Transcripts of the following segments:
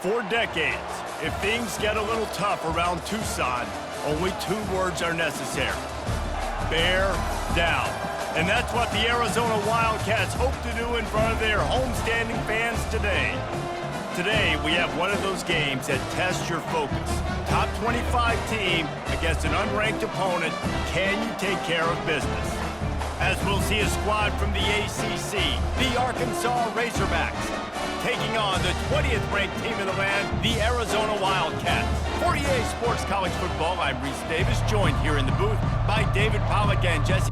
For decades, if things get a little tough around Tucson, only two words are necessary. Bear down. And that's what the Arizona Wildcats hope to do in front of their homestanding fans today. Today, we have one of those games that tests your focus. Top 25 team against an unranked opponent. Can you take care of business? As we'll see a squad from the ACC, the Arkansas Razorbacks, taking on the 20th ranked team in the land, the Arizona Wildcats. For EA Sports College Football, I'm Reese Davis, joined here in the booth by David Pollack and Jesse.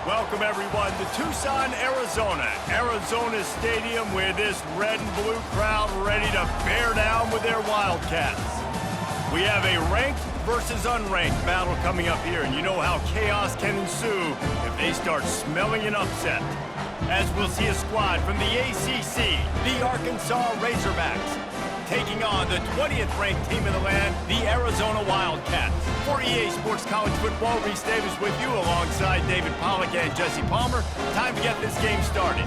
Welcome, everyone, to Tucson, Arizona. Arizona's stadium with this red and blue crowd ready to bear down with their Wildcats. We have a ranked versus unranked battle coming up here, and you know how chaos can ensue if they start smelling an upset. As we'll see a squad from the ACC, the Arkansas Razorbacks, taking on the 20th ranked team in the land, the Arizona Wildcats. For EA Sports College Football, Reese Davis with you alongside David Pollack and Jesse Palmer. Time to get this game started.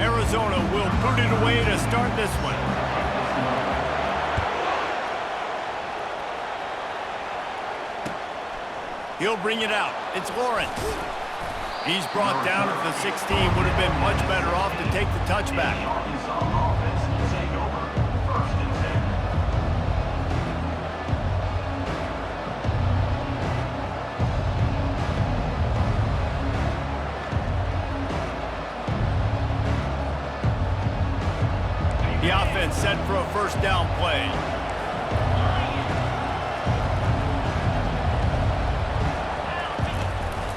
Arizona will boot it away to start this one. He'll bring it out. It's Lawrence. He's brought down at the 16. Would have been much better off to take the touchback. The offense set for a first down play.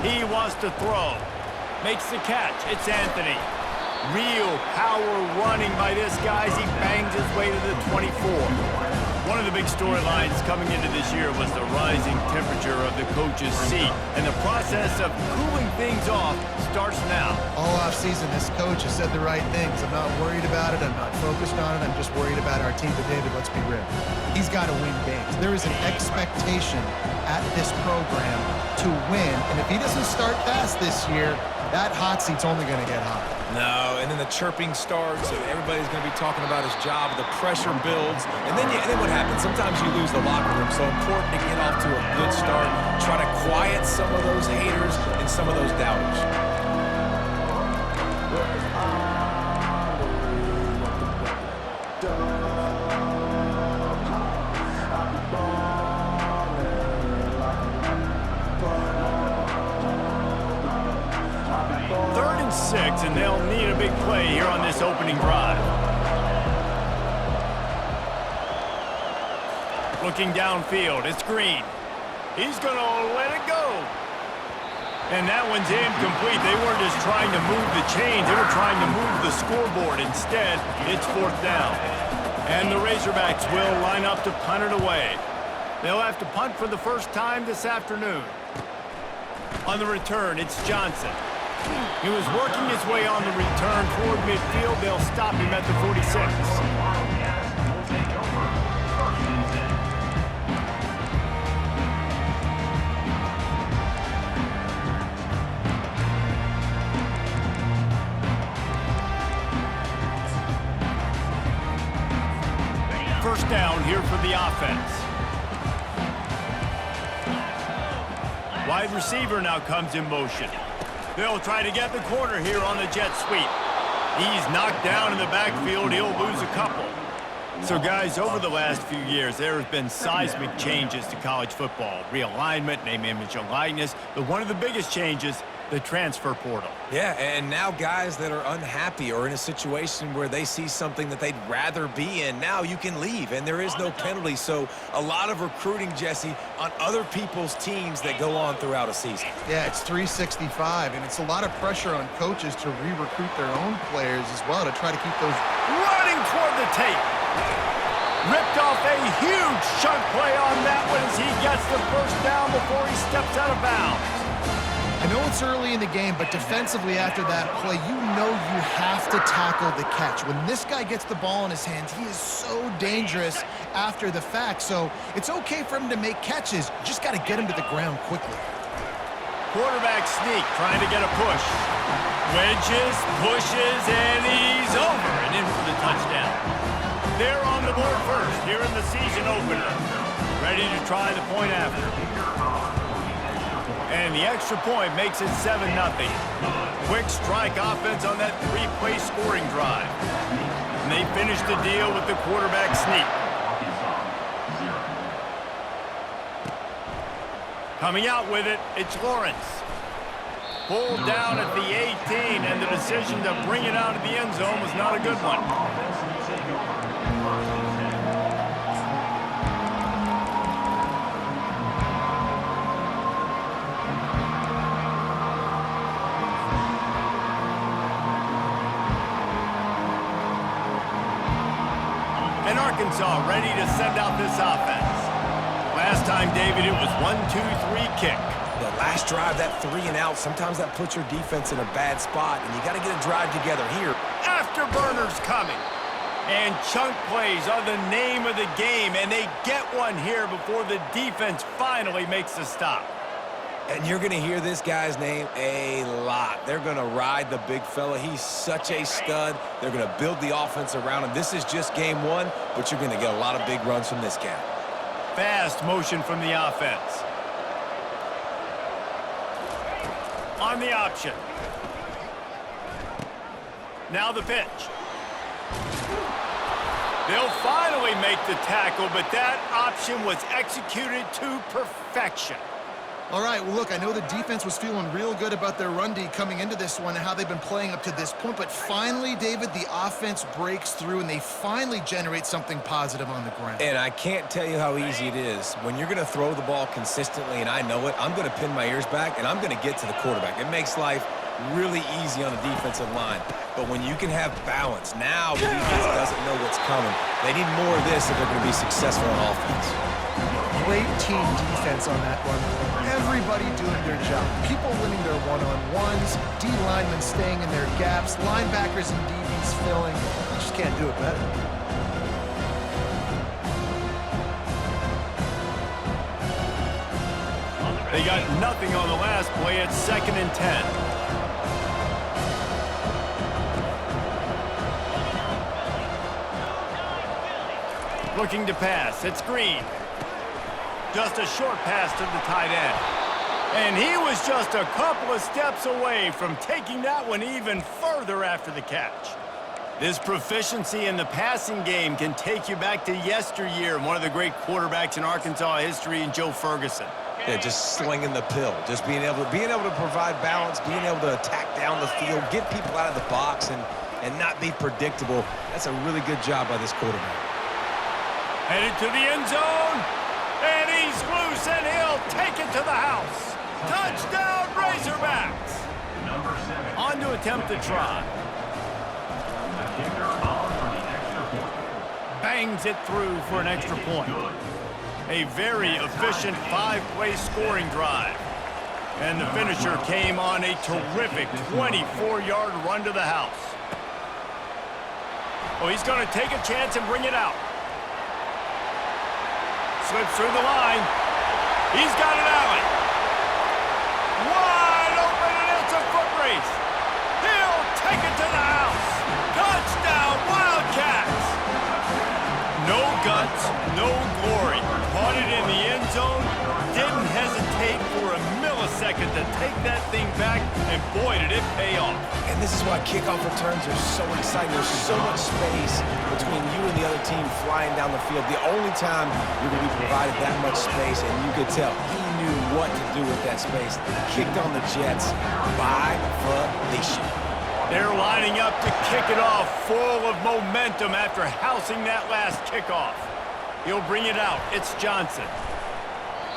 He wants to throw. Makes the catch. It's Anthony. Real power running by this guy as he bangs his way to the 24. One of the big storylines coming into this year was the rising temperature of the coach's seat. And the process of cooling things off starts now. All offseason, this coach has said the right things. I'm not worried about it. I'm not focused on it. I'm just worried about our team. But David, let's be real. He's got to win games. There is an expectation at this program to win. And if he doesn't start fast this year, that hot seat's only going to get hot. No, and then the chirping starts, and everybody's going to be talking about his job, the pressure builds, and then what happens? Sometimes you lose the locker room, so important to get off to a good start, try to quiet some of those haters and some of those doubters. And they'll need a big play here on this opening drive. Looking downfield, it's Green. He's going to let it go. And that one's incomplete. They weren't just trying to move the chains. They were trying to move the scoreboard. Instead, it's fourth down. And the Razorbacks will line up to punt it away. They'll have to punt for the first time this afternoon. On the return, it's Johnson. He was working his way on the return toward midfield. They'll stop him at the 46. First down here for the offense. Wide receiver now comes in motion. They'll try to get the corner here on the jet sweep. He's knocked down in the backfield. He'll lose a couple. So, guys, over the last few years, there have been seismic changes to college football. Realignment, name, image, and likeness. But one of the biggest changes the transfer portal. Yeah, and now guys that are unhappy or in a situation where they see something that they'd rather be in, now you can leave, and there is no penalty. So a lot of recruiting, Jesse, on other people's teams that go on throughout a season. Yeah, it's 365, and it's a lot of pressure on coaches to re-recruit their own players as well to try to keep those. Running toward the tape. Ripped off a huge chunk play on that one as he gets the first down before he steps out of bounds. I know it's early in the game, but defensively after that play, you know you have to tackle the catch. When this guy gets the ball in his hands, he is so dangerous after the fact. So it's okay for him to make catches. You just got to get him to the ground quickly. Quarterback sneak, trying to get a push. Wedges, pushes, and he's over and in for the touchdown. They're on the board first here in the season opener. Ready to try the point after. And the extra point makes it 7-0. Quick strike offense on that three-play scoring drive. And they finish the deal with the quarterback sneak. Coming out with it, it's Lawrence. Pulled down at the 18, and the decision to bring it out of the end zone was not a good one. And Arkansas ready to send out this offense. Last time, David, it was 1-2-3 kick. The last drive, that 3-and-out, sometimes that puts your defense in a bad spot, and you got to get a drive together here. Afterburners coming. And chunk plays are the name of the game, and they get one here before the defense finally makes the stop. And you're going to hear this guy's name a lot. They're going to ride the big fella. He's such a stud. They're going to build the offense around him. This is just game one, but you're going to get a lot of big runs from this guy. Fast motion from the offense. On the option. Now the pitch. They'll finally make the tackle, but that option was executed to perfection. All right, well, look, I know the defense was feeling real good about their run D coming into this one and how they've been playing up to this point, but finally, David, the offense breaks through and they finally generate something positive on the ground. And I can't tell you how easy it is. When you're going to throw the ball consistently, and I know it, I'm going to pin my ears back, and I'm going to get to the quarterback. It makes life really easy on the defensive line. But when you can have balance, now the defense doesn't know what's coming. They need more of this if they're going to be successful on offense. Great team defense on that one. Everybody doing their job. People winning their one-on-ones, D linemen staying in their gaps, linebackers and DBs filling. You just can't do it better. They got nothing on the last play. It's 2nd and 10. Looking to pass. It's Green. Just a short pass to the tight end. And he was just a couple of steps away from taking that one even further after the catch. This proficiency in the passing game can take you back to yesteryear, one of the great quarterbacks in Arkansas history, in Joe Ferguson. Yeah, just slinging the pill, just being able to provide balance, being able to attack down the field, get people out of the box, and not be predictable. That's a really good job by this quarterback. Headed to the end zone, and he's loose, and he'll take it to the house. Touchdown, Razorbacks! On to attempt the try. Bangs it through for an extra point. A very efficient 5-play scoring drive. And the finisher came on a terrific 24-yard run to the house. Oh, he's going to take a chance and bring it out. Slips through the line. He's got an alley. Wide open, and it's a foot race. He'll take it to the house. Touchdown, Wildcats. No guts, no glory. Caught it in the end zone. Didn't hesitate for a millisecond to take that thing back, and boy, did it pay off. And this is why kickoff returns are so exciting. There's so much space between you and the other team flying down the field. The only time you're going to be provided that much space, and you could tell he knew knew what to do with that space. Kicked on the Jets by volition. They're lining up to kick it off, full of momentum after housing that last kickoff. He'll bring it out. It's Johnson.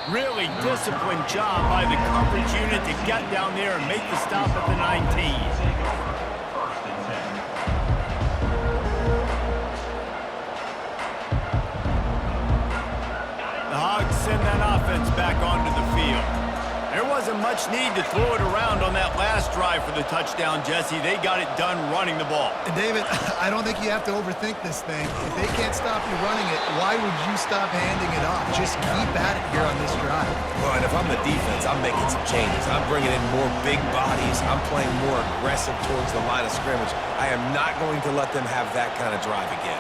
Really disciplined job by the coverage unit to get down there and make the stop at the 19. The Hogs send that offense back onto the field. There wasn't much need to throw it around on that last drive for the touchdown, Jesse. They got it done running the ball. And David, I don't think you have to overthink this thing. If they can't stop you running it, why would you stop handing it off? Just keep at it here on this drive. Well, and if I'm the defense, I'm making some changes. I'm bringing in more big bodies. I'm playing more aggressive towards the line of scrimmage. I am not going to let them have that kind of drive again.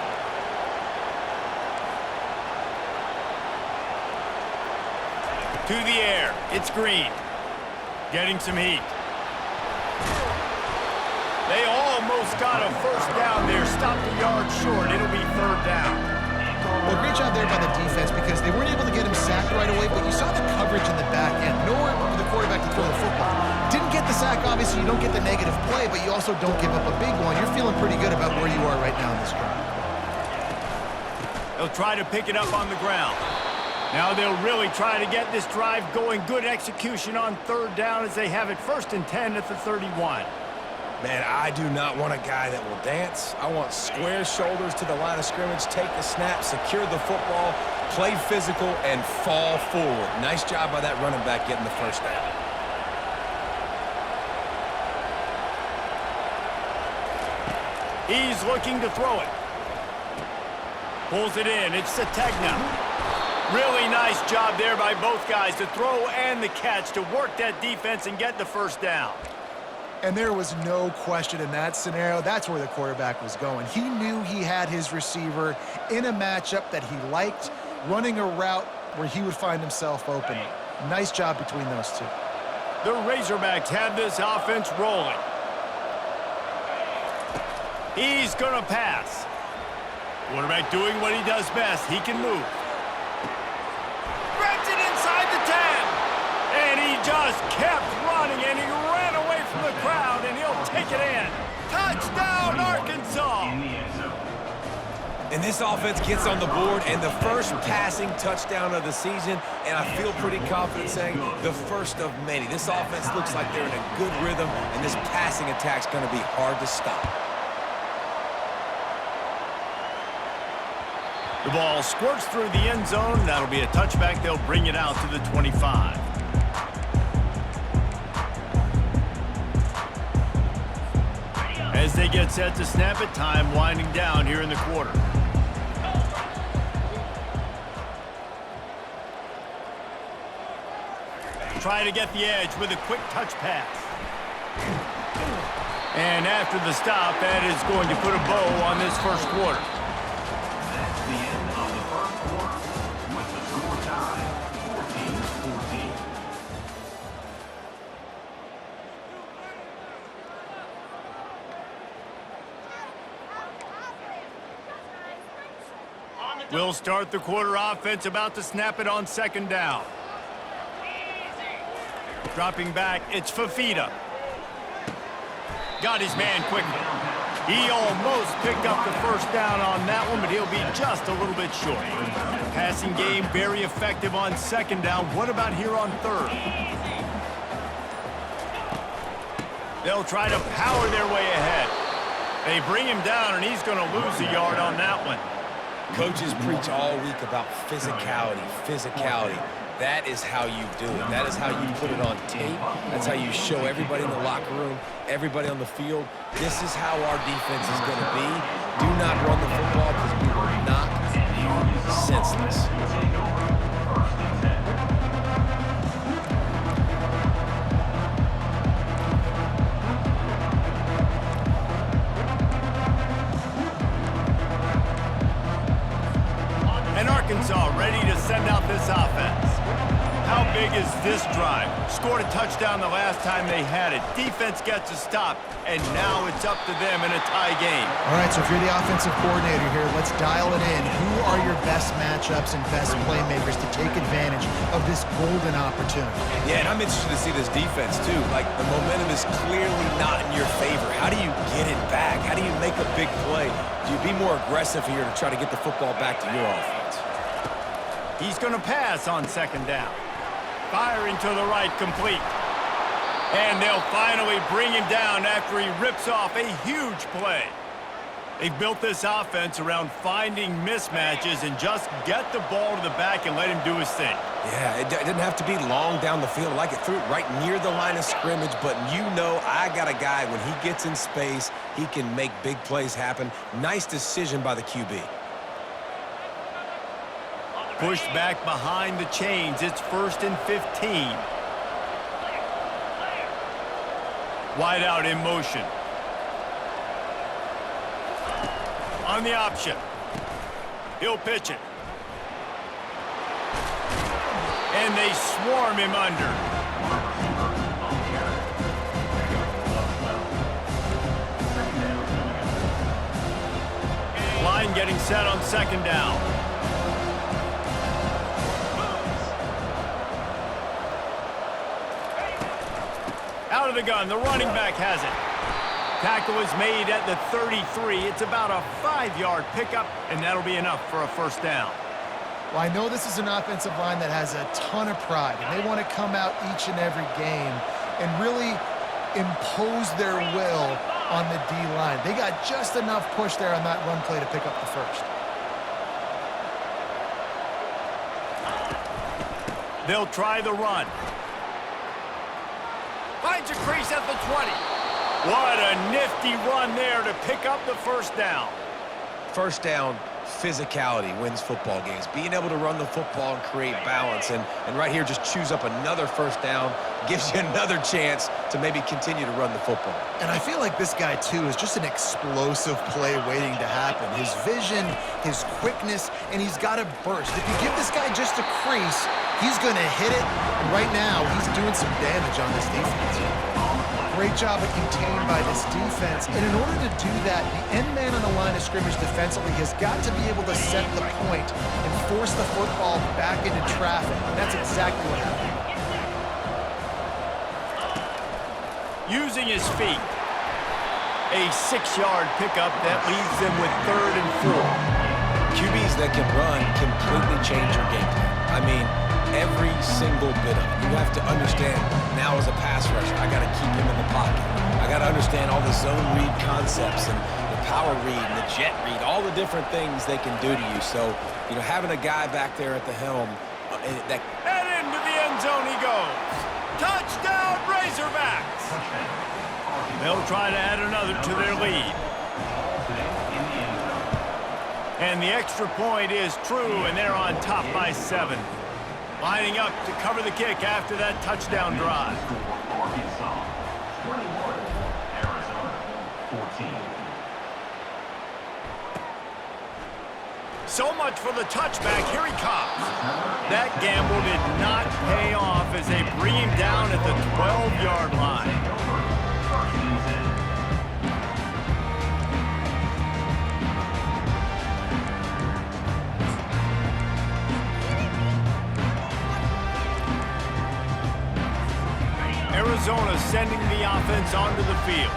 To the air, it's Green. Getting some heat. They almost got a first down there. Stopped a yard short. It'll be third down. Well, great job there by the defense because they weren't able to get him sacked right away, but you saw the coverage in the back end. Nowhere for the quarterback to throw the football. Didn't get the sack, obviously. You don't get the negative play, but you also don't give up a big one. You're feeling pretty good about where you are right now in this drive. They'll try to pick it up on the ground. Now they'll really try to get this drive going. Good execution on third down as they have it 1st and 10 at the 31. Man, I do not want a guy that will dance. I want square shoulders to the line of scrimmage, take the snap, secure the football, play physical, and fall forward. Nice job by that running back getting the first down. He's looking to throw it. Pulls it in. It's Sategna. Really nice job there by both guys to throw and the catch to work that defense and get the first down. And there was no question in that scenario. That's where the quarterback was going. He knew he had his receiver in a matchup that he liked, running a route where he would find himself open. Nice job between those two. The Razorbacks have this offense rolling. He's going to pass. Quarterback doing what he does best. He can move. Grabs it inside the 10. And he just kept running, and he ran away from the crowd, and he'll take it in. Touchdown, Arkansas! And this offense gets on the board, and the first passing touchdown of the season, and I feel pretty confident saying the first of many. This offense looks like they're in a good rhythm, and this passing attack's going to be hard to stop. The ball squirts through the end zone. That'll be a touchback. They'll bring it out to the 25. As they get set to snap it, time winding down here in the quarter. Try to get the edge with a quick touch pass. And after the stop, that is going to put a bow on this first quarter. The end of the first quarter with the score tied 14-14. We'll start the quarter offense, about to snap it on second down. Dropping back, it's Fafita. Got his man quickly. He almost picked up the first down on that one, but he'll be just a little bit short. Passing game very effective on second down. What about here on third? They'll try to power their way ahead. They bring him down, and he's going to lose a yard on that one. Coaches preach all week about physicality, physicality. That is how you do it. That is how you put it on tape. That's how you show everybody in the locker room, everybody on the field. This is how our defense is going to be. Do not run the football because we will knock you senseless. And Arkansas ready to send out this offense. How big is this drive? Scored a touchdown the last time they had it. Defense gets a stop, and now it's up to them in a tie game. All right, so if you're the offensive coordinator here, let's dial it in. Who are your best matchups and best playmakers to take advantage of this golden opportunity? Yeah, and I'm interested to see this defense, too. Like, the momentum is clearly not in your favor. How do you get it back? How do you make a big play? Do you be more aggressive here to try to get the football back to your offense? He's going to pass on second down. Firing to the right, complete. And they'll finally bring him down after he rips off a huge play. They've built this offense around finding mismatches and just get the ball to the back and let him do his thing. Yeah, it didn't have to be long down the field. Like it threw it right near the line of scrimmage, but you know I got a guy, when he gets in space, he can make big plays happen. Nice decision by the QB. Pushed back behind the chains. It's 1st and 15. Wide out in motion. On the option. He'll pitch it. And they swarm him under. Line getting set on second down. Out of the gun, the running back has it. Tackle is made at the 33. It's about a 5-yard pickup, and that'll be enough for a first down. Well, I know this is an offensive line that has a ton of pride, and they want to come out each and every game and really impose their will on the D-line. They got just enough push there on that run play to pick up the first. They'll try the run. Finds a crease at the 20. What a nifty run there to pick up the first down. First down, physicality wins football games. Being able to run the football and create balance. And right here, just choose up another first down, gives you another chance to maybe continue to run the football. And I feel like this guy, too, is just an explosive play waiting to happen. His vision, his quickness, and he's got a burst. If you give this guy just a crease, he's going to hit it. And right now, he's doing some damage on this defense. Great job of contained by this defense. And in order to do that, the end man on the line of scrimmage defensively has got to be able to set the point and force the football back into traffic. And that's exactly what happened. Using his feet. A 6-yard pickup that leaves them with 3rd and 4. QBs that can run completely change your game plan. I mean, every single bit of it. You have to understand, now as a pass rusher, I got to keep him in the pocket. I got to understand all the zone read concepts and the power read and the jet read, all the different things they can do to you. So, you know, having a guy back there at the helm that... And into the end zone he goes. Touchdown, Razorbacks! They'll try to add another to their lead. And the extra point is true, and they're on top by 7. Lining up to cover the kick after that touchdown drive. Arkansas 21, Arizona 14. So much for the touchback. Here he comes. That gamble did not pay off as they bring him down at the 12-yard line. Arizona sending the offense onto the field.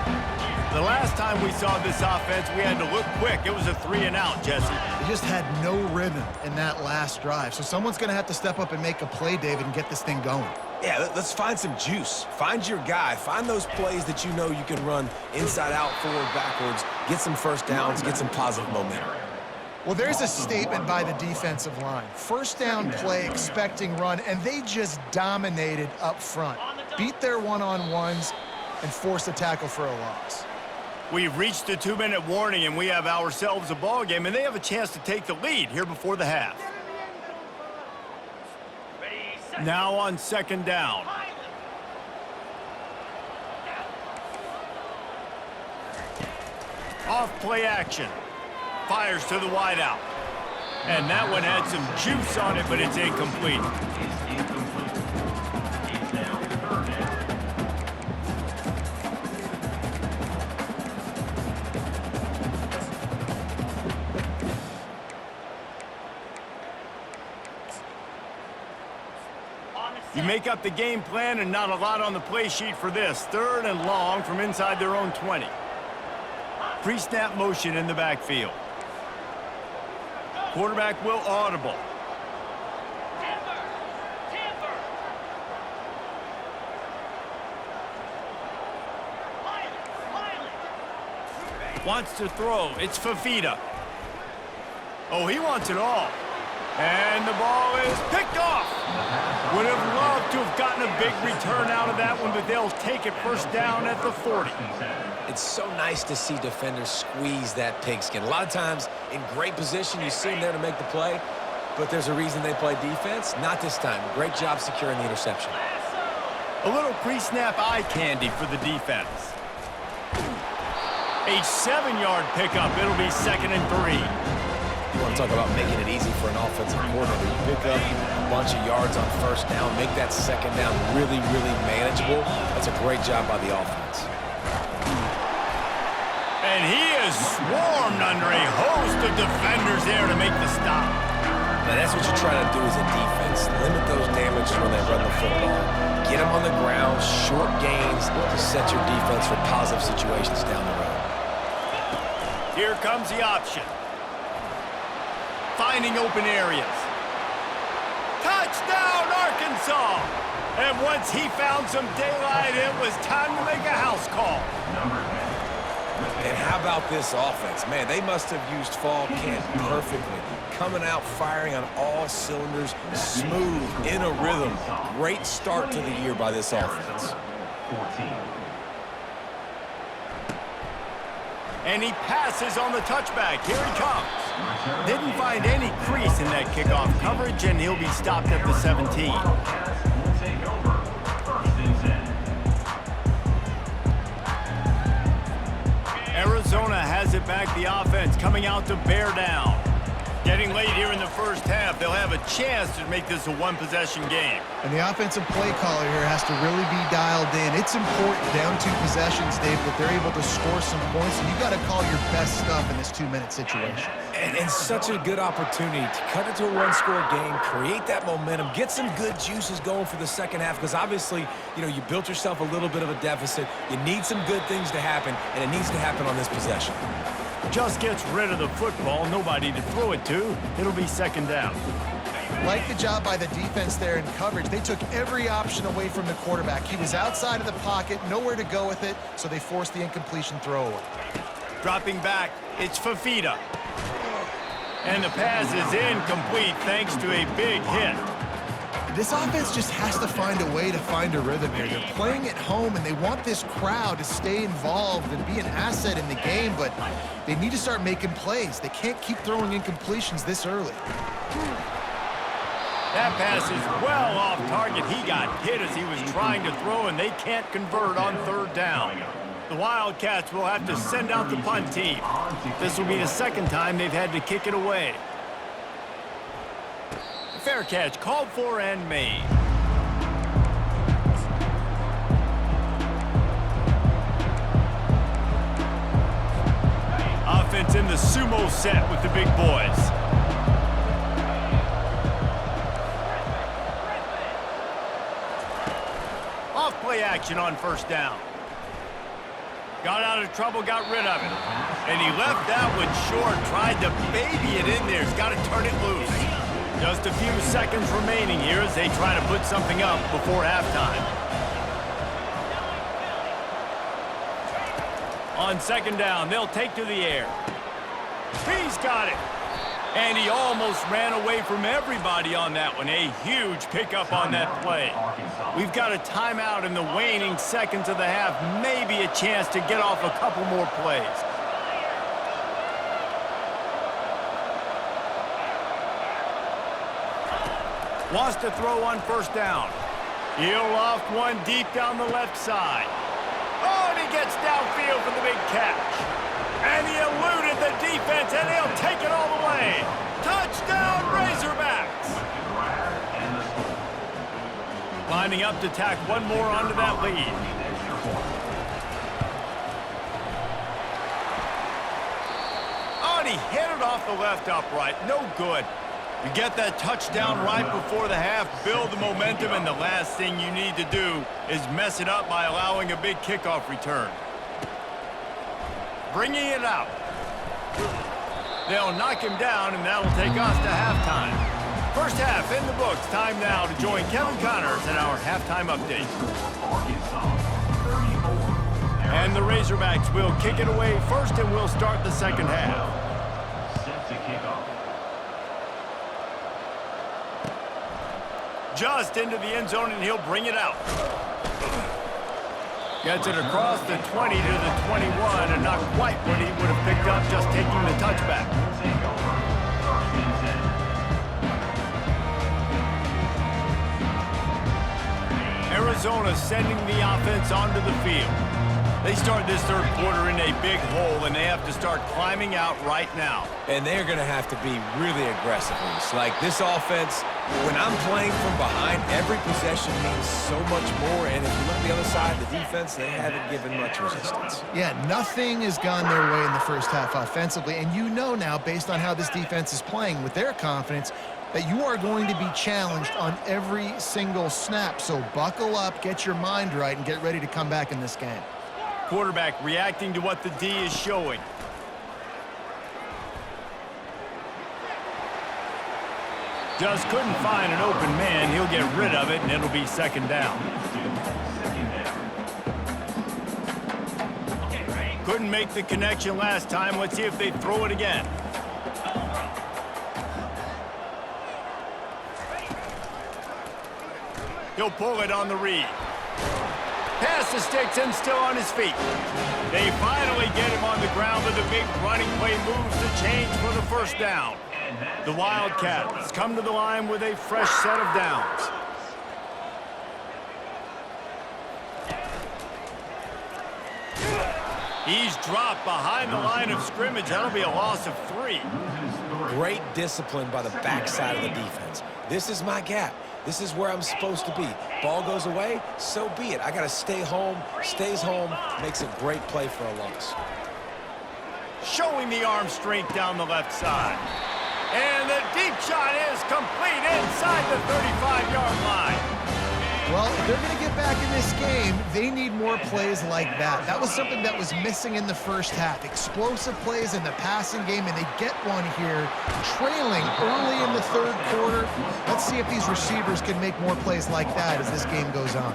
The last time we saw this offense, we had to look quick. It was a 3-and-out, Jesse. They just had no rhythm in that last drive. So someone's going to have to step up and make a play, David, and get this thing going. Yeah, let's find some juice. Find your guy. Find those plays that you know you can run inside out, forward, backwards, get some first downs, get some positive momentum. Well, there's a statement by the defensive line. First down play, expecting run, and they just dominated up front. Beat their one-on-ones and forced a tackle for a loss. We've reached the 2-minute warning, and we have ourselves a ball game, and they have a chance to take the lead here before the half. Now on second down. Off play action. Fires to the wideout. And that one had some juice on it, but it's incomplete. It's incomplete. You make up the game plan and not a lot on the play sheet for this. 3rd and long from inside their own 20. Pre-snap motion in the backfield. Quarterback will audible. Wants to throw. It's Fafita. Oh, he wants it all. And the ball is picked off. Would have loved to have gotten a big return out of that one, but they'll take it first down at the 40. It's so nice to see defenders squeeze that pigskin. A lot of times in great position, you see them there to make the play, but there's a reason they play defense. Not this time. Great job securing the interception. A little pre-snap eye candy for the defense. A 7-yard pickup. It'll be 2nd and 3. You want to talk about making it easy for an offensive coordinator. You pick up a bunch of yards on first down, make that second down really, really manageable. That's a great job by the offense. And he is swarmed under a host of defenders there to make the stop. Now that's what you try to do as a defense. Limit those damages when they run the football. Get them on the ground, short gains to set your defense for positive situations down the road. Here comes the option. Finding open areas. Touchdown, Arkansas! And once he found some daylight, it was time to make a house call. And how about this offense? Man, they must have used fall camp perfectly. Coming out firing on all cylinders, smooth, in a rhythm. Great start to the year by this offense. 14. And he passes on the touchback. Here he comes. Didn't find any crease in that kickoff coverage, and he'll be stopped at the 17. Will take over. 1st and 10. Arizona has it back, the offense coming out to bear down. Getting late here in the first half, they'll have a chance to make this a one-possession game. And the offensive play caller here has to really be dialed in. It's important down 2 possessions, Dave, that they're able to score some points, and you got to call your best stuff in this 2-minute situation. And such a good opportunity to cut it to a 1-score game, create that momentum, get some good juices going for the second half, because obviously, you know, you built yourself a little bit of a deficit. You need some good things to happen, and it needs to happen on this possession. Just gets rid of the football, nobody to throw it to. It'll be 2nd down. Like the job by the defense there in coverage. They took every option away from the quarterback. He was outside of the pocket, nowhere to go with it, so they forced the incompletion throwaway. Dropping back, it's Fafita. And the pass is incomplete thanks to a big hit. This offense just has to find a way to find a rhythm here. They're playing at home, and they want this crowd to stay involved and be an asset in the game, but they need to start making plays. They can't keep throwing incompletions this early. That pass is well off target. He got hit as he was trying to throw, and they can't convert on 3rd down. The Wildcats will have to send out the punt team. This will be the 2nd time they've had to kick it away. Fair catch called for and made. Offense in the sumo set with the big boys. Off play action on 1st down. Got out of trouble, got rid of it. And he left that one short, tried to baby it in there. He's got to turn it loose. Just a few seconds remaining here as they try to put something up before halftime. On 2nd down, they'll take to the air. He's got it. And he almost ran away from everybody on that one. A huge pickup on that play. We've got a timeout in the waning seconds of the half. Maybe a chance to get off a couple more plays. Wants to throw on 1st down. He'll loft one deep down the left side. Oh, and he gets downfield for the big catch. And he eluded the defense, and he'll take it all the way. Touchdown, Razorbacks! Lining up to tack one more onto that lead. Oh, and he hit it off the left upright. No good. You get that touchdown right before the half, build the momentum, and the last thing you need to do is mess it up by allowing a big kickoff return. Bringing it out. They'll knock him down, and that'll take us to halftime. First half in the books. Time now to join Kevin Connors in our halftime update. And the Razorbacks will kick it away first, and we'll start the second half. Set to kick off. Just into the end zone, and he'll bring it out. Gets it across the 20 to the 21, and not quite what he would have picked up just taking the touchback. Take over. First and 10. Arizona sending the offense onto the field. They start this third quarter in a big hole, and they have to start climbing out right now. And they're going to have to be really aggressive. It's like this offense, when I'm playing from behind, every possession means so much more. And if you look at the other side, the defense, they haven't given much resistance. Yeah, nothing has gone their way in the first half offensively. And you know now, based on how this defense is playing with their confidence, that you are going to be challenged on every single snap. So buckle up, get your mind right, and get ready to come back in this game. Quarterback reacting to what the D is showing. Just couldn't find an open man. He'll get rid of it, and it'll be second down. Couldn't make the connection last time. Let's see if they throw it again. He'll pull it on the read. Pass the sticks and still on his feet. They finally get him on the ground with a big running play moves to change for the first down. The Wildcats come to the line with a fresh set of downs. He's dropped behind the line of scrimmage. That'll be a loss of 3. Great discipline by the backside of the defense. This is my gap. This is where I'm supposed to be. Ball goes away, so be it. I got to stay home. Stays home, makes a great play for a loss. Showing the arm strength down the left side. And the deep shot is complete inside the 35-yard line. Well, if they're going to get back in this game, they need more plays like that. That was something that was missing in the first half. Explosive plays in the passing game, and they get one here, trailing early in the third quarter. Let's see if these receivers can make more plays like that as this game goes on.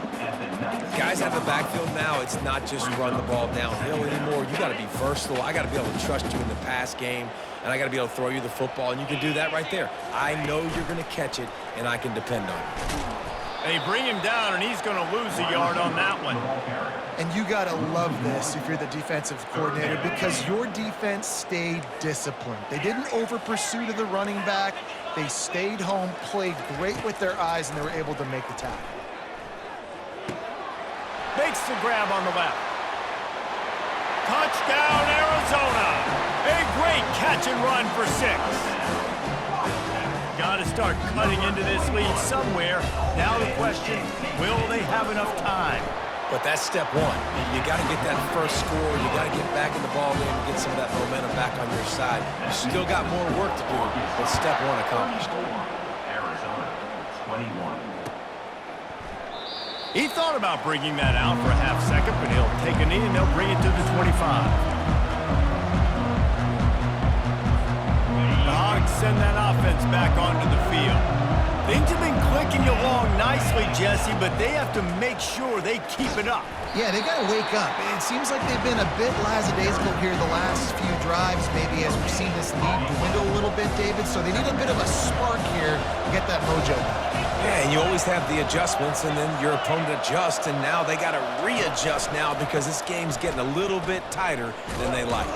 Guys out of the backfield now, it's not just run the ball downhill anymore. You got to be versatile. I got to be able to trust you in the pass game, and I got to be able to throw you the football, and you can do that right there. I know you're going to catch it, and I can depend on it. They bring him down, and he's going to lose a yard on that one. And you got to love this if you're the defensive coordinator, because your defense stayed disciplined. They didn't over-pursue to the running back. They stayed home, played great with their eyes, and they were able to make the tackle. Makes the grab on the left. Touchdown, Arizona. A great catch and run for 6. Got to start cutting into this lead somewhere. Now the question, will they have enough time? But that's step one. You got to get that first score. You got to get back in the ball game and get some of that momentum back on your side. You still got more work to do, but step one accomplished. Arizona, 21. He thought about bringing that out for a half second, but he'll take a knee and they'll bring it to the 25. The Hogs send that offense back onto the field. Things have been clicking along nicely, Jesse, but they have to make sure they keep it up. Yeah, they got to wake up. It seems like they've been a bit lackadaisical here the last few drives, maybe as we've seen this lead dwindle a little bit, David. So they need a bit of a spark here to get that mojo back. Yeah, and you always have the adjustments, and then your opponent adjusts, and now they got to readjust now because this game's getting a little bit tighter than they like.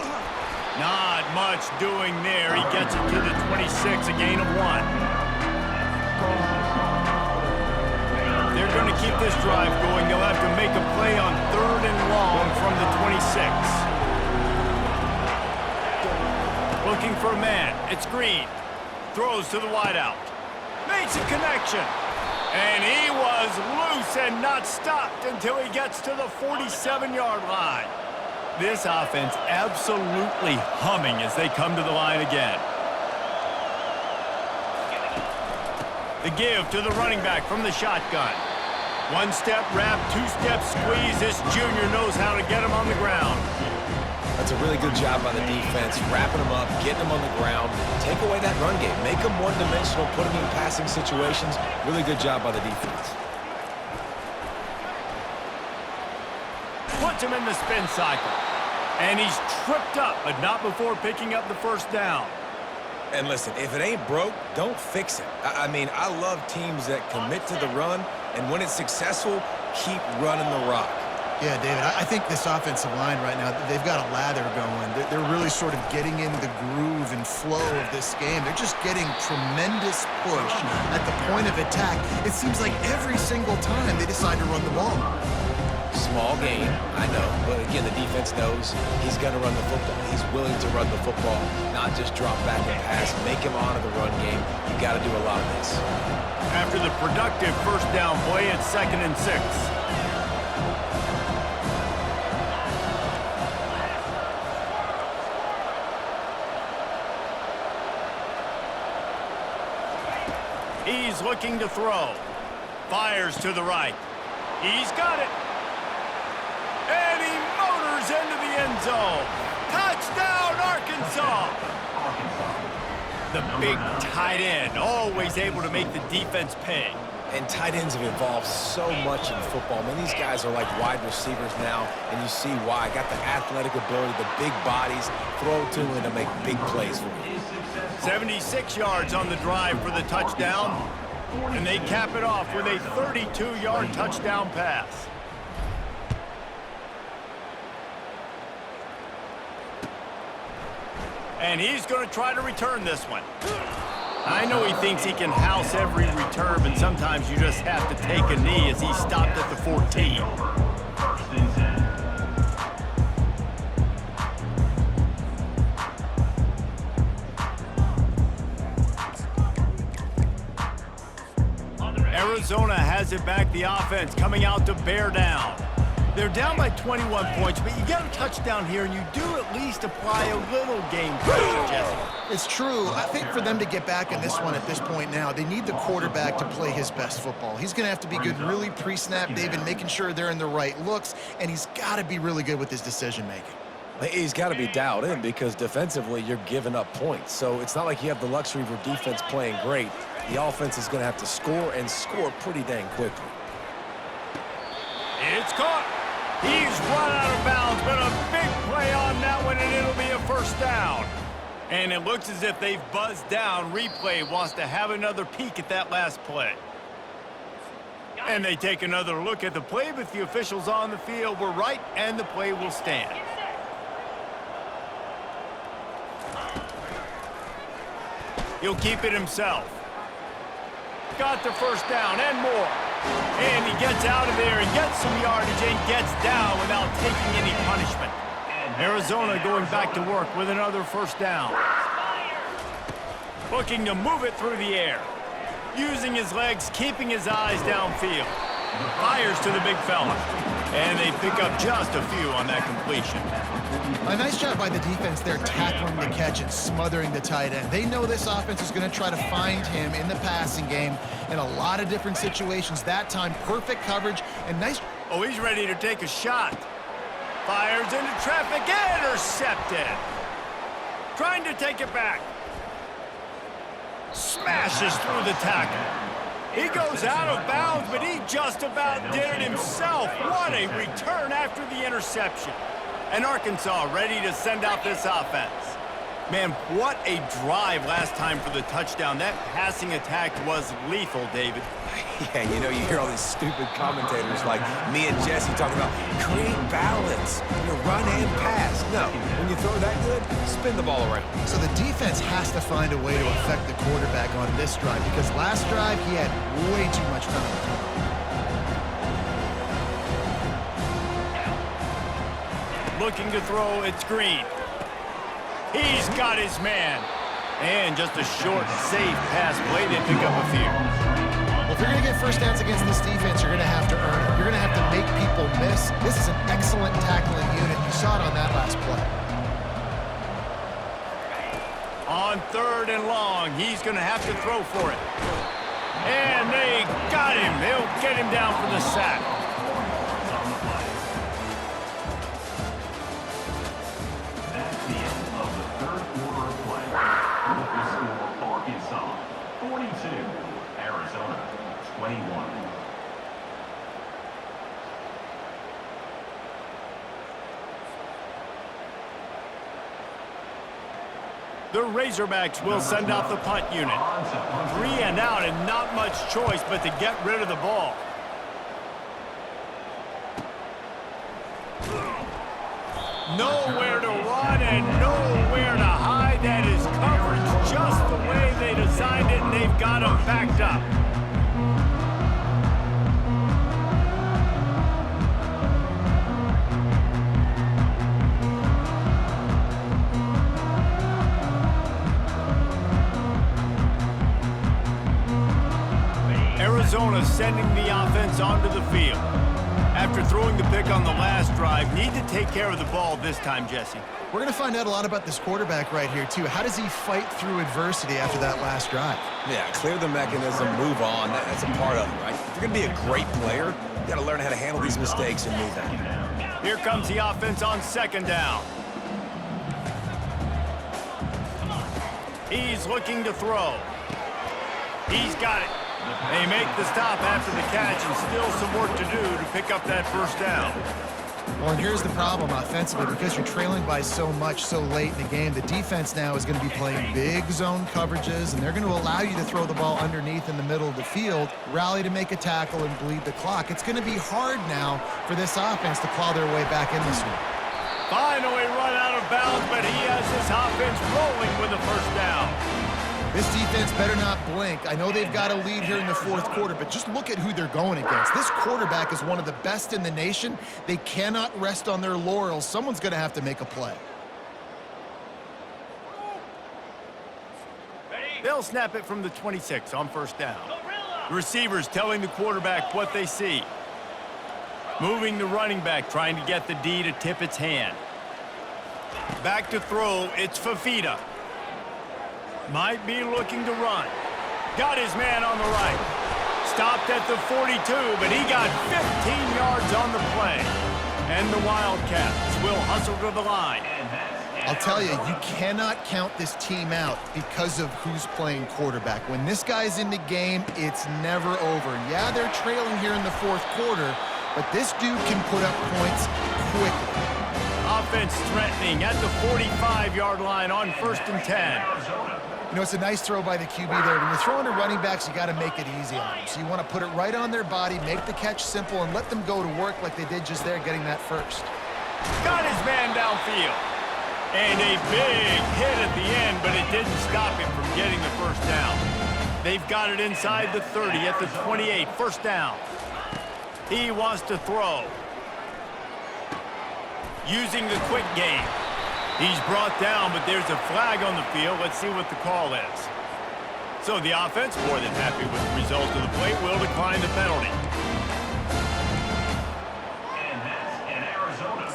Not much doing there. He gets it to the 26, a gain of 1. They're going to keep this drive going. They'll have to make a play on 3rd and long from the 26. Looking for a man. It's Green. Throws to the wideout. Makes a connection. And he was loose and not stopped until he gets to the 47-yard line. This offense absolutely humming as they come to the line again. The give to the running back from the shotgun. One-step wrap, two-step squeeze. This junior knows how to get him on the ground. That's a really good job by the defense, wrapping them up, getting them on the ground. Take away that run game. Make them one-dimensional, put them in passing situations. Really good job by the defense. Puts him in the spin cycle. And he's tripped up, but not before picking up the first down. And listen, if it ain't broke, don't fix it. I mean, I love teams that commit to the run, and when it's successful, keep running the rock. Yeah, David, I think this offensive line right now, they've got a lather going. They're really sort of getting in the groove and flow of this game. They're just getting tremendous push at the point of attack. It seems like every single time they decide to run the ball. Small game, I know, but again, the defense knows he's going to run the football. He's willing to run the football, not just drop back and pass, make him honor the run game. You got to do a lot of this. After the productive first down play, it's 2nd and 6. He's looking to throw. Fires to the right. He's got it. And he motors into the end zone. Touchdown, Arkansas! The big tight end, always able to make the defense pay. And tight ends have evolved so much in football. I mean, these guys are like wide receivers now, and you see why. Got the athletic ability, the big bodies, throw to them to make big plays for you. 76 yards on the drive for the touchdown, and they cap it off with a 32-yard touchdown pass. And he's going to try to return this one. I know he thinks he can house every return, but sometimes you just have to take a knee as he stopped at the 14. Arizona has it back, the offense coming out to bear down. They're down by 21 points, but you get a touchdown here, and you do at least apply a little game pressure, Jesse. It's true. I think for them to get back in this one at this point now, they need the quarterback to play his best football. He's going to have to be good really pre-snap, David, making sure they're in the right looks, and he's got to be really good with his decision-making. He's got to be dialed in because defensively you're giving up points. So it's not like you have the luxury of your defense playing great. The offense is going to have to score and score pretty dang quickly. It's caught. He's run out of bounds, but a big play on that one, and it'll be a first down. And it looks as if they've buzzed down. Replay wants to have another peek at that last play. And they take another look at the play, but the officials on the field were right, and the play will stand. He'll keep it himself. Got the first down and more. And he gets out of there and gets some yardage and gets down without taking any punishment. Arizona going back to work with another first down. Looking to move it through the air. Using his legs, keeping his eyes downfield. Fires to the big fella. And they pick up just a few on that completion. A nice job by the defense there, tackling the catch and smothering the tight end. They know this offense is going to try to find him in the passing game in a lot of different situations. That time, perfect coverage and nice. Oh, he's ready to take a shot. Fires into traffic, intercepted. Trying to take it back. Smashes through the tackle. He goes out of bounds, but he just about did it himself. What a return after the interception. And Arkansas ready to send out this offense. Man, what a drive last time for the touchdown. That passing attack was lethal, David. Yeah, you know, you hear all these stupid commentators like me and Jesse talking about create balance, you run and pass. No, when you throw that good, spin the ball around. So the defense has to find a way to affect the quarterback on this drive because last drive he had way too much time to throw. Looking to throw, it's Green. He's got his man. And just a short, safe pass play. They pick up a few. Well, if you're going to get first downs against this defense, you're going to have to earn it. You're going to have to make people miss. This is an excellent tackling unit. You saw it on that last play. On 3rd and long, he's going to have to throw for it. And they got him. They'll get him down for the sack. That's the end of the third quarter of play. With the score, Arkansas 42, Arizona 21. The Razorbacks will send out the punt unit. 3 and out and not much choice but to get rid of the ball. Nowhere to run and nowhere to hide. That is coverage just the way they designed it, and they've got them backed up. Arizona sending the offense onto the field. After throwing the pick on the last drive, need to take care of the ball this time, Jesse. We're going to find out a lot about this quarterback right here, too. How does he fight through adversity after that last drive? Yeah, clear the mechanism, move on. That's a part of it, right? If you're going to be a great player, you got to learn how to handle these mistakes and move on. Here comes the offense on second down. He's looking to throw. He's got it. They make the stop after the catch and still some work to do to pick up that first down. Well, and here's the problem offensively. Because you're trailing by so much so late in the game, the defense now is going to be playing big zone coverages, and they're going to allow you to throw the ball underneath in the middle of the field, rally to make a tackle, and bleed the clock. It's going to be hard now for this offense to claw their way back in this one. Finally run out of bounds, but he has his offense rolling with a first down. This defense better not blink. I know they've got a lead here in the fourth quarter, but just look at who they're going against. This quarterback is one of the best in the nation. They cannot rest on their laurels. Someone's going to have to make a play. They'll snap it from the 26 on first down. The receivers telling the quarterback what they see. Moving the running back, trying to get the D to tip its hand. Back to throw, it's Fafita. Might be looking to run. Got his man on the right. Stopped at the 42, but he got 15 yards on the play. And the Wildcats will hustle to the line. I'll tell you, you cannot count this team out because of who's playing quarterback. When this guy's in the game, it's never over. Yeah, they're trailing here in the fourth quarter, but this dude can put up points quickly. Offense threatening at the 45-yard line on 1st and 10. You know, it's a nice throw by the QB there. When you're throwing to running backs, you got to make it easy on them. So you want to put it right on their body, make the catch simple, and let them go to work like they did just there, getting that first. Got his man downfield. And a big hit at the end, but it didn't stop him from getting the first down. They've got it inside the 30 at the 28, first down. He wants to throw. Using the quick game. He's brought down, but there's a flag on the field. Let's see what the call is. So the offense, more than happy with the result of the play, will decline the penalty. And that's in Arizona.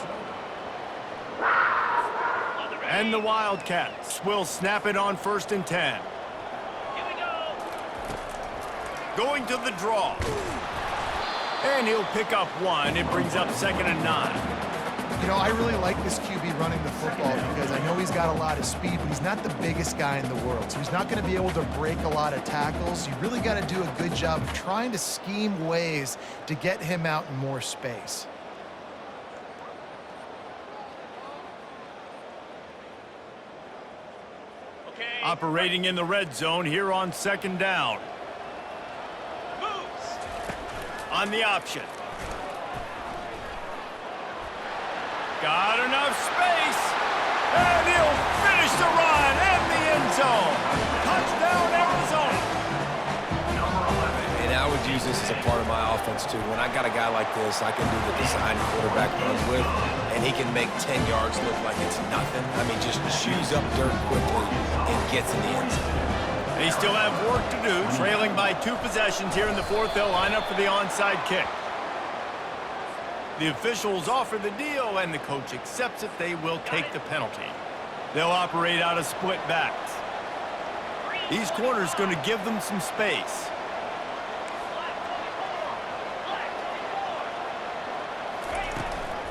And the Wildcats will snap it on 1st and 10. Going to the draw. And he'll pick up one. It brings up 2nd and 9. You know, I really like this QB running the football because I know he's got a lot of speed, but he's not the biggest guy in the world. So he's not going to be able to break a lot of tackles. You really got to do a good job of trying to scheme ways to get him out in more space. Operating in the red zone here on 2nd down. On the option. Got enough space, and he'll finish the run in the end zone. Touchdown, Arizona. And I would use this as a part of my offense, too. When I got a guy like this, I can do the design quarterback runs with, and he can make 10 yards look like it's nothing. I mean, just chews up dirt quickly and gets in the end zone. They still have work to do, trailing by 2 possessions here in the 4th. They'll line up for the onside kick. The officials offer the deal, and the coach accepts it. They will take the penalty. They'll operate out of split backs. These corners going to give them some space.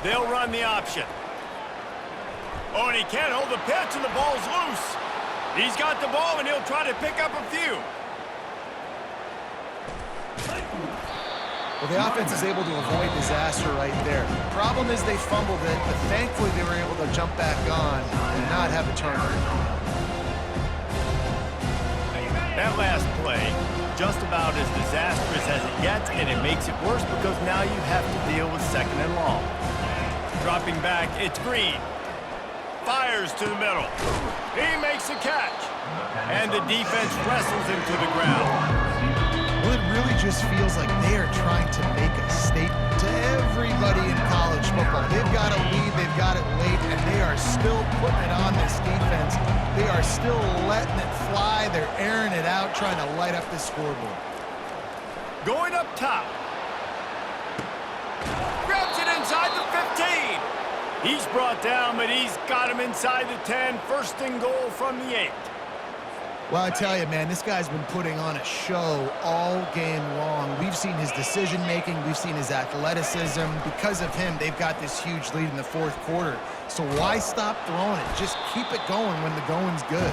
They'll run the option. Oh, and he can't hold the pitch, and the ball's loose. He's got the ball, and he'll try to pick up a few. Well, the offense is able to avoid disaster right there. Problem is they fumbled it, but thankfully they were able to jump back on and not have a turnover. That last play, just about as disastrous as it gets, and it makes it worse because now you have to deal with second and long. Dropping back, it's Green. Fires to the middle. He makes the catch. And the defense wrestles him to the ground. Well, it really just feels like they are trying to make a statement to everybody in college football. They've got a lead, they've got it late, and they are still putting it on this defense. They are still letting it fly. They're airing it out, trying to light up this scoreboard. Going up top. Grabs it inside the 15. He's brought down, but he's got him inside the 10. First and goal from the 8. Well, I tell you, man, this guy's been putting on a show all game long. We've seen his decision-making. We've seen his athleticism. Because of him, they've got this huge lead in the fourth quarter. So why stop throwing it? Just keep it going when the going's good.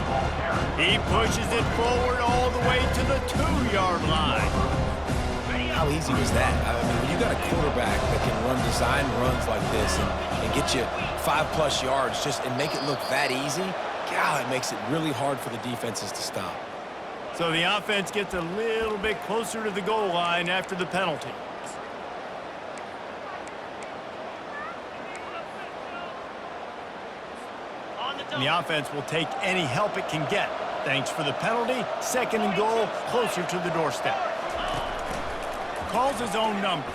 He pushes it forward all the way to the 2-yard line. How easy was that? I mean, when you got a quarterback that can run design runs like this and get you 5+ yards just and make it look that easy, God, it makes it really hard for the defenses to stop. So the offense gets a little bit closer to the goal line after the penalty. And the offense will take any help it can get. Thanks for the penalty. Second and goal, closer to the doorstep. Calls his own number.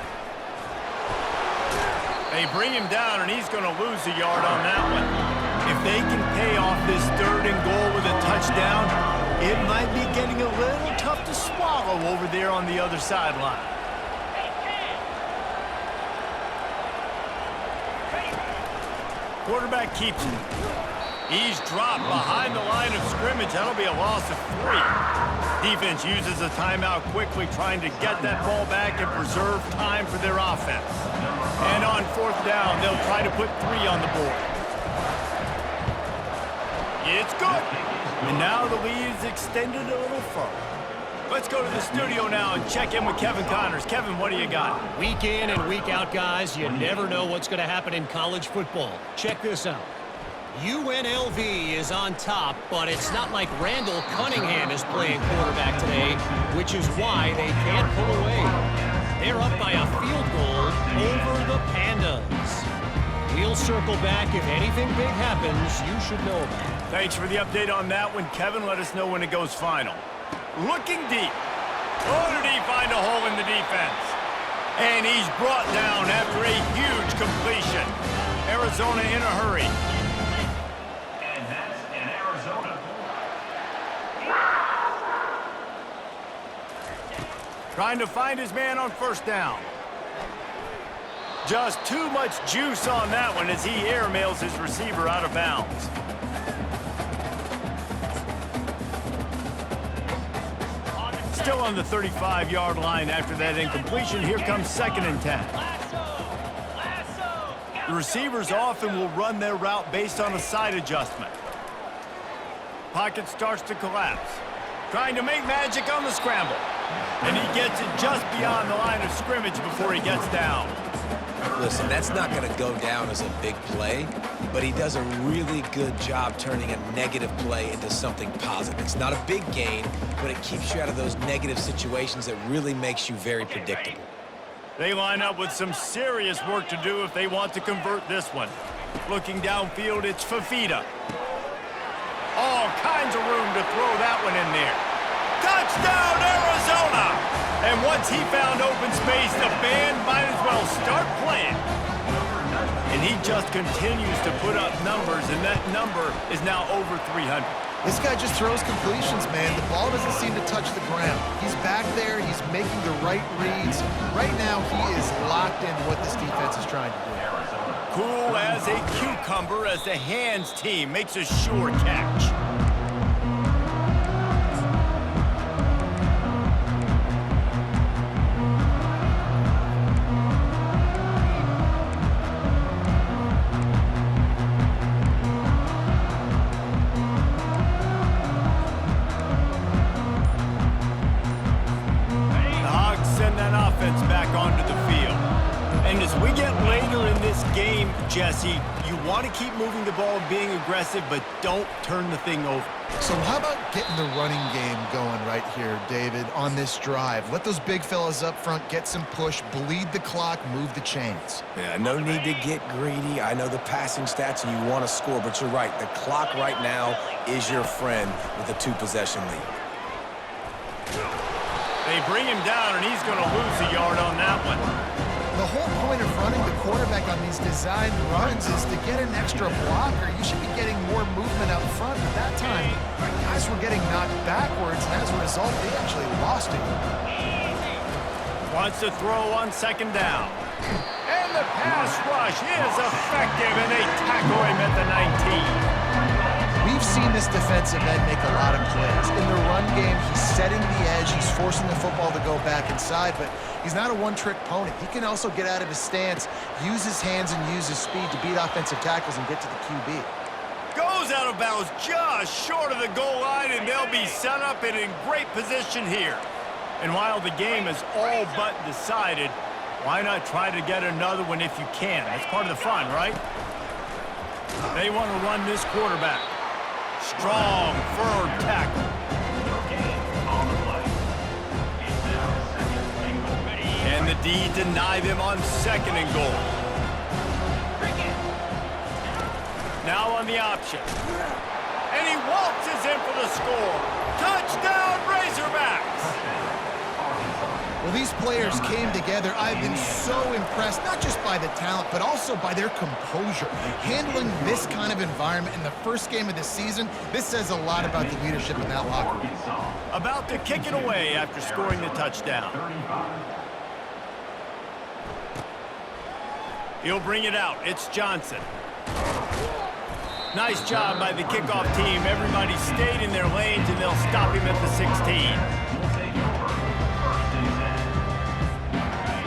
They bring him down, and he's going to lose a yard on that one. If they can pay off this third and goal with a touchdown, it might be getting a little tough to swallow over there on the other sideline. Quarterback keeps it. He's dropped behind the line of scrimmage. That'll be a loss of 3. Defense uses a timeout quickly, trying to get that ball back and preserve time for their offense. And on fourth down, they'll try to put 3 on the board. It's good. And now the lead is extended a little further. Let's go to the studio now and check in with Kevin Connors. Kevin, what do you got? Week in and week out, guys, you never know what's going to happen in college football. Check this out. UNLV is on top, but it's not like Randall Cunningham is playing quarterback today, which is why they can't pull away. They're up by a field goal over the Pandas. We'll circle back if anything big happens you should know about. Thanks for the update on that one, Kevin. Let us know when it goes final. Looking deep. Oh, did he find a hole in the defense? And he's brought down after a huge completion. Arizona in a hurry. And that's in Arizona. Trying to find his man on first down. Just too much juice on that one as he airmails his receiver out of bounds. Still on the 35-yard line after that incompletion. Here comes 2nd and 10. The receivers often will run their route based on a side adjustment. Pocket starts to collapse. Trying to make magic on the scramble. And he gets it just beyond the line of scrimmage before he gets down. Listen, that's not going to go down as a big play, but he does a really good job turning a negative play into something positive. It's not a big gain, but it keeps you out of those negative situations that really makes you very predictable. They line up with some serious work to do if they want to convert this one. Looking downfield, it's Fafita. All kinds of room to throw that one in there. Touchdown, Arizona! And once he found open space, the band might as well start playing. And he just continues to put up numbers, and that number is now over 300. This guy just throws completions, man. The ball doesn't seem to touch the ground. He's back there. He's making the right reads. Right now, he is locked in what this defense is trying to do. Cool as a cucumber as the hands team makes a sure catch. Jesse. You want to keep moving the ball and being aggressive, but don't turn the thing over. So how about getting the running game going right here, David, on this drive? Let those big fellas up front get some push, bleed the clock, move the chains. Yeah, no need to get greedy. I know the passing stats and you want to score, but you're right. The clock right now is your friend with a 2-possession lead. They bring him down, and he's going to lose a yard on that one. The whole point of running the quarterback on these designed runs is to get an extra blocker. You should be getting more movement up front. At that time, guys were getting knocked backwards, and as a result, they actually lost it. Wants to throw on second down. And the pass rush is effective, and they tackle him at the 19. We've seen this defensive end make a lot of plays. In the run game, he's setting the edge. He's forcing the football to go back inside, but he's not a one-trick pony. He can also get out of his stance, use his hands, and use his speed to beat offensive tackles and get to the QB. Goes out of bounds just short of the goal line, and they'll be set up and in great position here. And while the game is all but decided, why not try to get another one if you can? That's part of the fun, right? They want to run this quarterback. Strong, firm tackle. And the D deny them on second and goal. Now on the option. And he waltzes in for the score. Touchdown, Razorbacks! Well, these players came together. I've been so impressed, not just by the talent, but also by their composure. Handling this kind of environment in the first game of the season, this says a lot about the leadership in that locker room. About to kick it away after scoring the touchdown. He'll bring it out. It's Johnson. Nice job by the kickoff team. Everybody stayed in their lanes, and they'll stop him at the 16.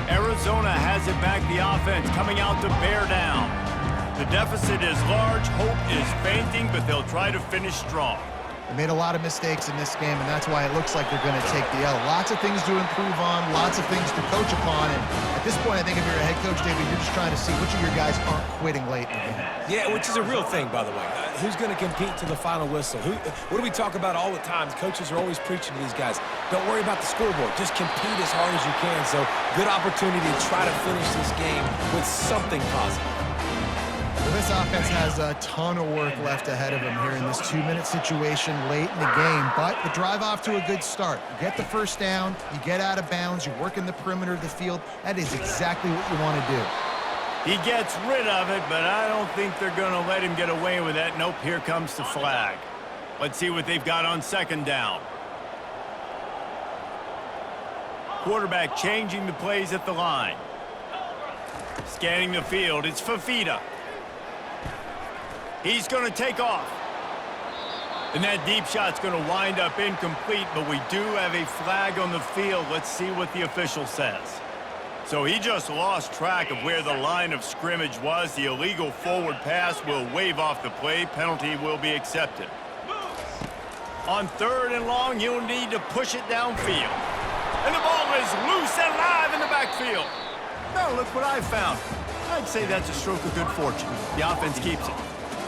Arizona has it back, the offense coming out to bear down. The deficit is large, hope is fainting, but they'll try to finish strong. They made a lot of mistakes in this game, and that's why it looks like they're going to take the L. Lots of things to improve on, lots of things to coach upon, and at this point, I think if you're a head coach, David, you're just trying to see which of your guys aren't quitting late in the game. Yeah, which is a real thing, by the way. Who's going to compete to the final whistle? What do we talk about all the time? Coaches are always preaching to these guys. Don't worry about the scoreboard. Just compete as hard as you can. So, good opportunity to try to finish this game with something positive. Well, this offense has a ton of work left ahead of them here in this 2-minute situation late in the game, but the drive off to a good start. You get the first down, you get out of bounds, you work in the perimeter of the field. That is exactly what you want to do. He gets rid of it, but I don't think they're going to let him get away with that. Nope, here comes the flag. Let's see what they've got on second down. Quarterback changing the plays at the line. Scanning the field, it's Fafita. He's going to take off. And that deep shot's going to wind up incomplete, but we do have a flag on the field. Let's see what the official says. So he just lost track of where the line of scrimmage was. The illegal forward pass will wave off the play. Penalty will be accepted. On third and long, you'll need to push it downfield. And the ball is loose and live in the backfield. Now look what I found. I'd say that's a stroke of good fortune. The offense keeps it.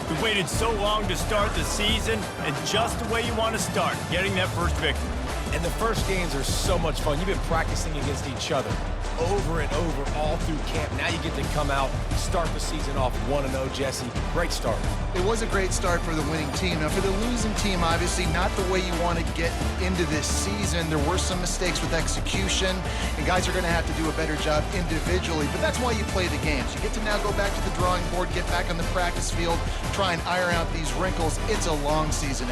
We waited so long to start the season, and just the way you want to start, getting that first victory. And the first games are so much fun. You've been practicing against each other over and over all through camp. Now you get to come out, start the season off 1-0, Jesse. Great start. It was a great start for the winning team. Now, for the losing team, obviously not the way you want to get into this season. There were some mistakes with execution, and guys are going to have to do a better job individually, but that's why you play the games. You get to now go back to the drawing board, get back on the practice field, try and iron out these wrinkles. It's a long season.